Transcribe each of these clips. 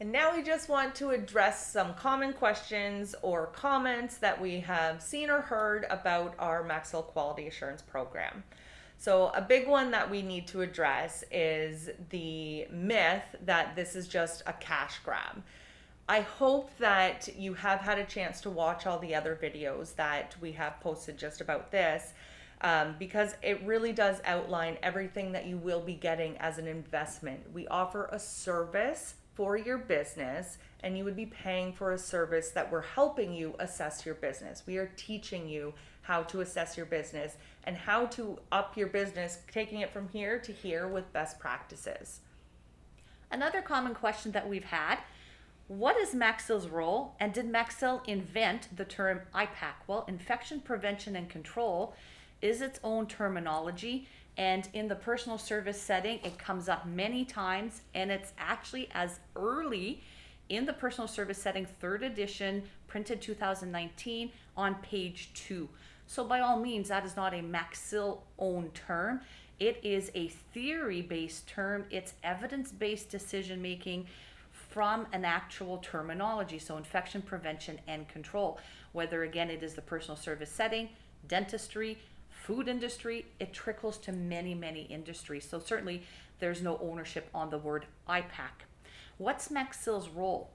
And now we just want to address some common questions or comments that we have seen or heard about our maxill quality assurance program. So a big one that we need to address is the myth that this is just a cash grab. I hope that you have had a chance to watch all the other videos that we have posted just about this, because it really does outline everything that you will be getting as an investment. We offer a service for your business, and you would be paying for a service that we're helping you assess your business. We are teaching you how to assess your business and how to up your business, taking it from here to here with best practices. Another common question that we've had: what is maxill's role, and did maxill invent the term IPAC? Well, infection prevention and control is its own terminology, and in the personal service setting it comes up many times, and it's actually as early in the personal service setting, 3rd edition, printed 2019, on page 2. So by all means, that is not a maxill owned term. It is a theory-based term. It's evidence-based decision making from an actual terminology. So infection prevention and control, whether again it is the personal service setting, dentistry, food industry, it trickles to many, many industries. So certainly there's no ownership on the word IPAC. What's maxill's role?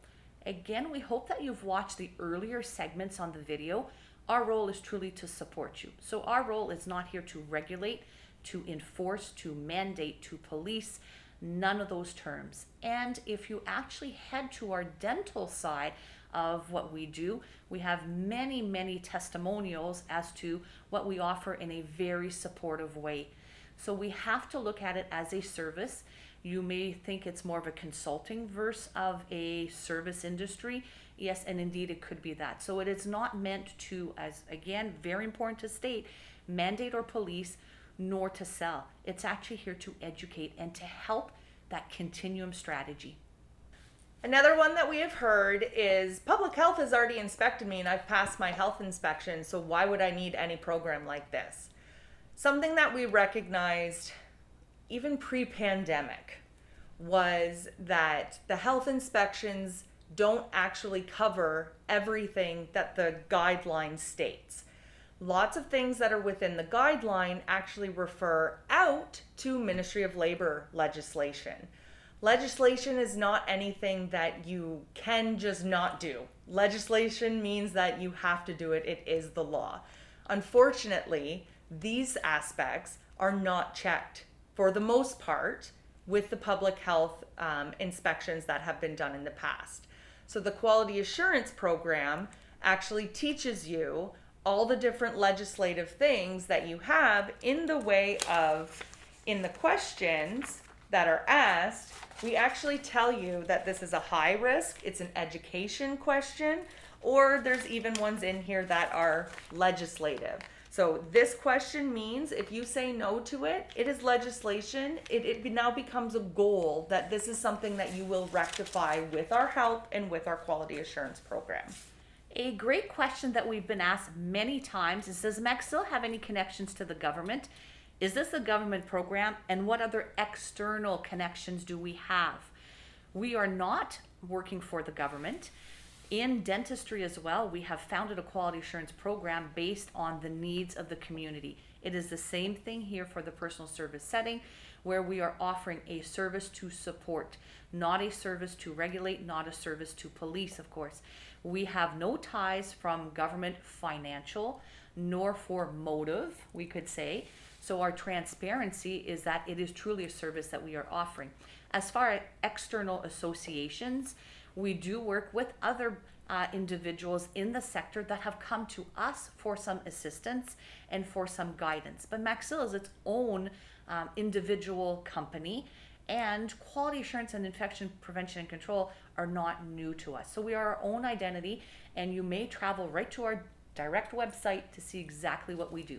Again, we hope that you've watched the earlier segments on the video. Our role is truly to support you. So our role is not here to regulate, to enforce, to mandate, to police, none of those terms. And if you actually head to our dental side of what we do, we have many, many testimonials as to what we offer in a very supportive way. So we have to look at it as a service. You may think it's more of a consulting versus of a service industry. Yes, and indeed it could be that. So it is not meant to, as again, very important to state, mandate or police, nor to sell. It's actually here to educate and to help that continuum strategy. Another one that we have heard is public health has already inspected me and I've passed my health inspection, so why would I need any program like this? Something that we recognized even pre-pandemic was that the health inspections don't actually cover everything that the guideline states. Lots of things that are within the guideline actually refer out to Ministry of Labor legislation. Legislation is not anything that you can just not do. Legislation means that you have to do it. It is the law. Unfortunately, these aspects are not checked for the most part with the public health inspections that have been done in the past. So the quality assurance program actually teaches you all the different legislative things that you have in the way of, in the questions that are asked, we actually tell you that this is a high risk, it's an education question, or there's even ones in here that are legislative. So this question means if you say no to it, it is legislation. It now becomes a goal that this is something that you will rectify with our help and with our quality assurance program. A great question that we've been asked many times is, does maxill have any connections to the government? Is this a government program? And what other external connections do we have? We are not working for the government. In dentistry as well, we have founded a quality assurance program based on the needs of the community. It is the same thing here for the personal service setting, where we are offering a service to support, not a service to regulate, not a service to police, of course. We have no ties from government financial, nor for motive, we could say. So our transparency is that it is truly a service that we are offering. As far as external associations, we do work with other individuals in the sector that have come to us for some assistance and for some guidance. But maxill is its own individual company, and quality assurance and infection prevention and control are not new to us. So we are our own identity, and you may travel right to our direct website to see exactly what we do.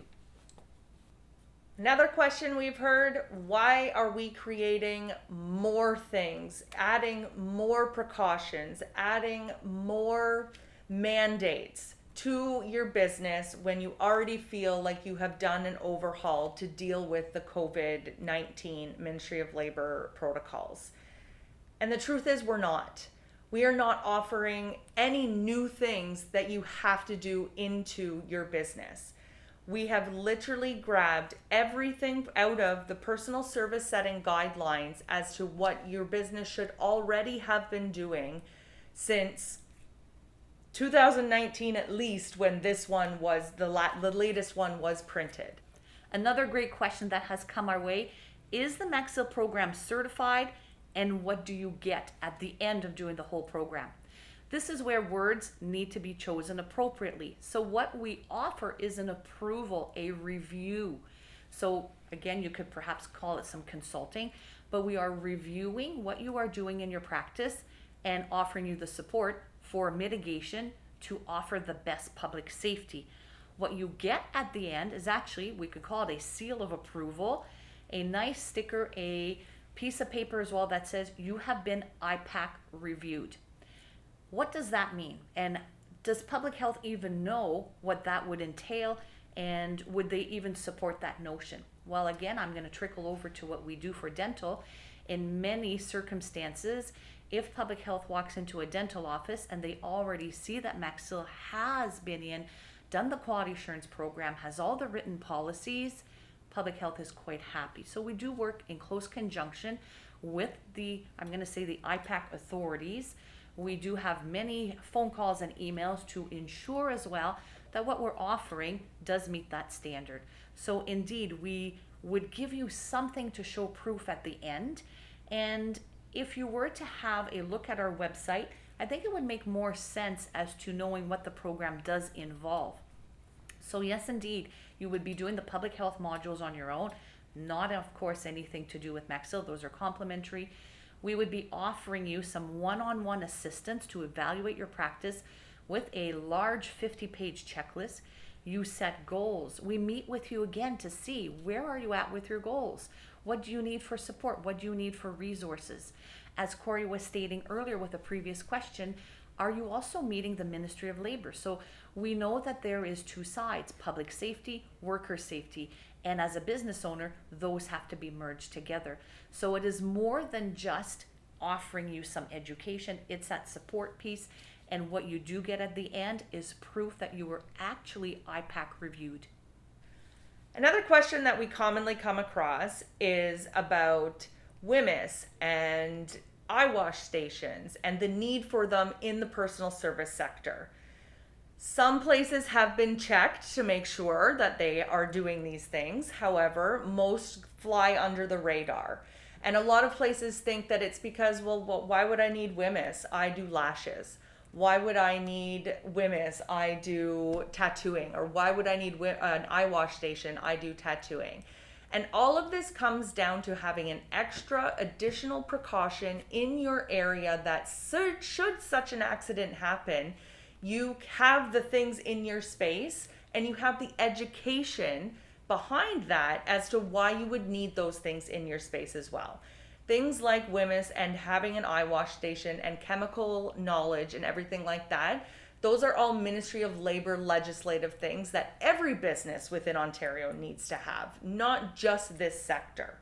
Another question we've heard, why are we creating more things, adding more precautions, adding more mandates to your business when you already feel like you have done an overhaul to deal with the COVID-19 Ministry of Labor protocols? And the truth is we're not. We are not offering any new things that you have to do into your business. We have literally grabbed everything out of the personal service setting guidelines as to what your business should already have been doing since 2019 at least, when this one was the latest one was printed. Another great question that has come our way, is the maxill program certified, and what do you get at the end of doing the whole program? This is where words need to be chosen appropriately. So what we offer is an approval, a review. So again, you could perhaps call it some consulting, but we are reviewing what you are doing in your practice and offering you the support for mitigation to offer the best public safety. What you get at the end is actually, we could call it a seal of approval, a nice sticker, a piece of paper as well that says you have been IPAC reviewed. What does that mean? And does public health even know what that would entail? And would they even support that notion? Well, again, I'm going to trickle over to what we do for dental. In many circumstances, if public health walks into a dental office and they already see that maxill has been in, done the quality assurance program, has all the written policies, public health is quite happy. So we do work in close conjunction with the, I'm going to say, the IPAC authorities. We do have many phone calls and emails to ensure as well that what we're offering does meet that standard. So indeed, we would give you something to show proof at the end. And if you were to have a look at our website, I think it would make more sense as to knowing what the program does involve. So yes, indeed, you would be doing the public health modules on your own, not of course anything to do with maxill, those are complimentary. We would be offering you some one-on-one assistance to evaluate your practice with a large 50-page checklist. You set goals. We meet with you again to see where are you at with your goals. What do you need for support? What do you need for resources? As Corey was stating earlier with a previous question, are you also meeting the Ministry of Labor? So we know that there is two sides, public safety, worker safety, and as a business owner, those have to be merged together. So it is more than just offering you some education, it's that support piece, and what you do get at the end is proof that you were actually IPAC reviewed. Another question that we commonly come across is about WMIS and eye wash stations and the need for them in the personal service sector. Some places have been checked to make sure that they are doing these things. However, most fly under the radar. And a lot of places think that it's because, well, why would I need WMIS? I do lashes. Why would I need WMIS? I do tattooing. Or why would I need an eye wash station? I do tattooing. And all of this comes down to having an extra additional precaution in your area that should such an accident happen, you have the things in your space and you have the education behind that as to why you would need those things in your space as well. Things like WMIS and having an eye wash station and chemical knowledge and everything like that, those are all Ministry of Labor legislative things that every business within Ontario needs to have, not just this sector.